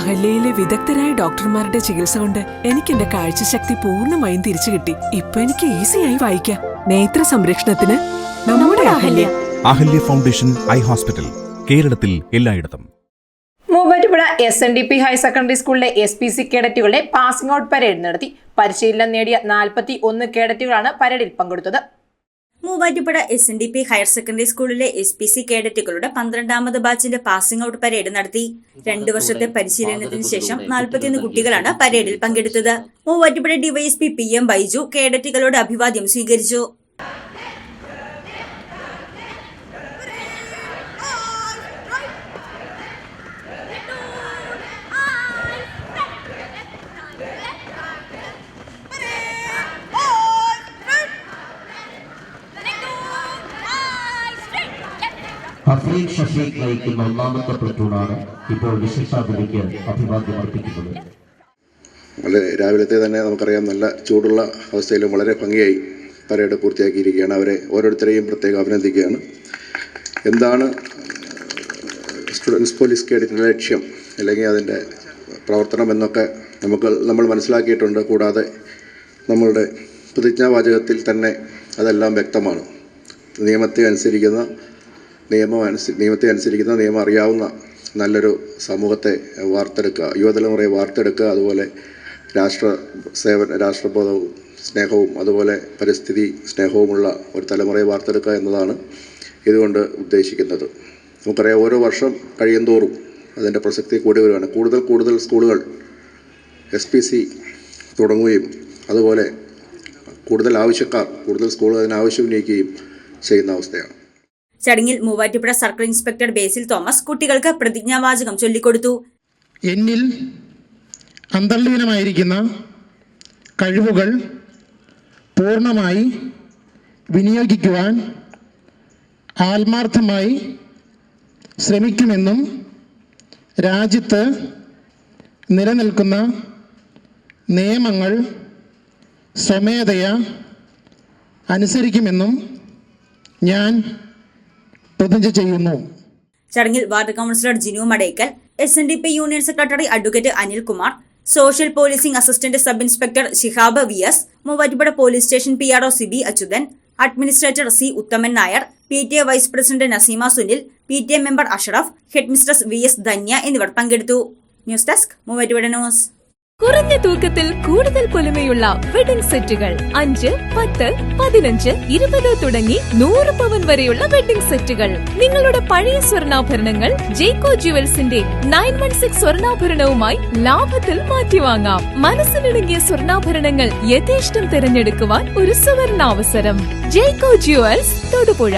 അഹല്യയിലെ വിദഗ്ധരായ ഡോക്ടർമാരുടെ ചികിത്സ കൊണ്ട് എനിക്ക് എന്റെ കാഴ്ചശക്തി പൂർണ്ണമായും തിരിച്ചു കിട്ടി. ഇപ്പൊ എനിക്ക് ഈസിയായി വായിക്കാം. നേത്ര സംരക്ഷണത്തിന് നമ്മുടെ Ahalya. Ahalya foundation eye hospital, കേരളത്തിൽ എല്ലായിടത്തും. മൂവാറ്റുപുഴ SNDP ഹയർ സെക്കൻഡറി സ്കൂളിലെ SPC കേഡറ്റുകളുടെ പാസിംഗ് ഔട്ട് പരേഡ് നടത്തി. പരിശീലനം നേടിയ 41 കേഡറ്റുകളാണ് പരേഡിൽ പങ്കെടുത്തത്. മൂവാറ്റുപുഴ SNDP ഹയർ സെക്കൻഡറി സ്കൂളിലെ SPC കേഡറ്റുകളുടെ 12ാമത് ബാച്ചിന്റെ പാസിംഗ് ഔട്ട് പരേഡ് നടത്തി. 2 വർഷത്തെ പരിശീലനത്തിന് ശേഷം 41 കുട്ടികളാണ് പരേഡിൽ പങ്കെടുത്തത്. മൂവാറ്റുപുഴ DYSP PM ബൈജു കേഡറ്റുകളോട് അഭിവാദ്യം സ്വീകരിച്ചു. ഹഫീഖ് ഷഫീഖ് നയിക്കുന്ന 1ാമത്തെ പ്ലറ്റൂണാണ് ഇപ്പോൾ വിശിഷ്ടാതിഥിക്ക് അഭിവാദ്യം അർപ്പിക്കുന്നത്. വളരെ രാവിലത്തെ തന്നെ നമുക്കറിയാം, നല്ല ചൂടുള്ള അവസ്ഥയിലും വളരെ ഭംഗിയായി പരേഡ് പൂർത്തിയാക്കിയിരിക്കുകയാണ്. അവരെ ഓരോരുത്തരെയും പ്രത്യേകം അഭിനന്ദിക്കുകയാണ്. എന്താണ് സ്റ്റുഡൻസ് പോലീസ് കേഡറ്റിൻ്റെ ലക്ഷ്യം അല്ലെങ്കിൽ അതിൻ്റെ പ്രവർത്തനം എന്നൊക്കെ നമ്മൾ മനസ്സിലാക്കിയിട്ടുണ്ട്. കൂടാതെ നമ്മളുടെ പ്രതിജ്ഞാവാചകത്തിൽ തന്നെ അതെല്ലാം വ്യക്തമാണ്. നിയമത്തെ അനുസരിക്കുന്ന നിയമം അറിയാവുന്ന നല്ലൊരു സമൂഹത്തെ വാർത്തെടുക്കുക, യുവതലമുറയെ വാർത്തെടുക്കുക, അതുപോലെ രാഷ്ട്രബോധവും സ്നേഹവും അതുപോലെ പരിസ്ഥിതി സ്നേഹവുമുള്ള ഒരു തലമുറയെ വാർത്തെടുക്കുക എന്നതാണ് ഇതുകൊണ്ട് ഉദ്ദേശിക്കുന്നത്. നമുക്കറിയാം, ഓരോ വർഷം കഴിയുന്തോറും അതിൻ്റെ പ്രസക്തി കൂടി വരികയാണ്. കൂടുതൽ സ്കൂളുകൾ SPC തുടങ്ങുകയും അതുപോലെ കൂടുതൽ സ്കൂളുകൾ അതിന് ആവശ്യം ഉന്നയിക്കുകയും ചെയ്യുന്ന അവസ്ഥയാണ്. ചടങ്ങിൽ Muvattupuzha circle inspector Basil Thomas കുട്ടികൾക്ക് പ്രതിജ്ഞാവാചകം ചൊല്ലിക്കൊടുത്തു. എന്നിൽ അന്തർലീനമായിരിക്കുന്ന കഴിവുകൾ പൂർണ്ണമായി വിനിയോഗിക്കുവാൻ ആത്മാർത്ഥമായി ശ്രമിക്കുമെന്നും രാജ്യത്ത് നിലനിൽക്കുന്ന നിയമങ്ങൾ സ്വമേധയാ അനുസരിക്കുമെന്നും ഞാൻ പ്രതിജ്ഞ ചെയ്യുന്നു. ചടങ്ങിൽ ward councillor Jinu Madakkal, SNDP union secretary advocate Anilkumar, social policing assistant sub inspector Shihab VS, Muvattupuzha police station PRO Sibi Achuthan, administrator C Uthaman Nair, PTA vice president Naseema Sunil, PTA member Ashraf, head mistress VS Dhanya എന്നിവർ പങ്കെടുത്തു. News desk Muvattupuzha news. കുറഞ്ഞ തൂക്കത്തിൽ കൂടുതൽ പൊലിമയുള്ള വെഡിംഗ് സെറ്റുകൾ 5, 10, 15, 20 തുടങ്ങി 100 പവൻ വരെയുള്ള വെഡിംഗ് സെറ്റുകൾ. നിങ്ങളുടെ പഴയ സ്വർണ്ണാഭരണങ്ങൾ ജേക്കോ ജുവൽസിന്റെ 916 സ്വർണ്ണാഭരണവുമായി ലാഭത്തിൽ മാറ്റിവാങ്ങാം. മനസ്സിനിണങ്ങിയ സ്വർണ്ണാഭരണങ്ങൾ യഥേഷ്ടം തിരഞ്ഞെടുക്കുവാൻ ഒരു സുവർണാവസരം. ജേക്കോ ജുവൽസ്, തൊടുപുഴ.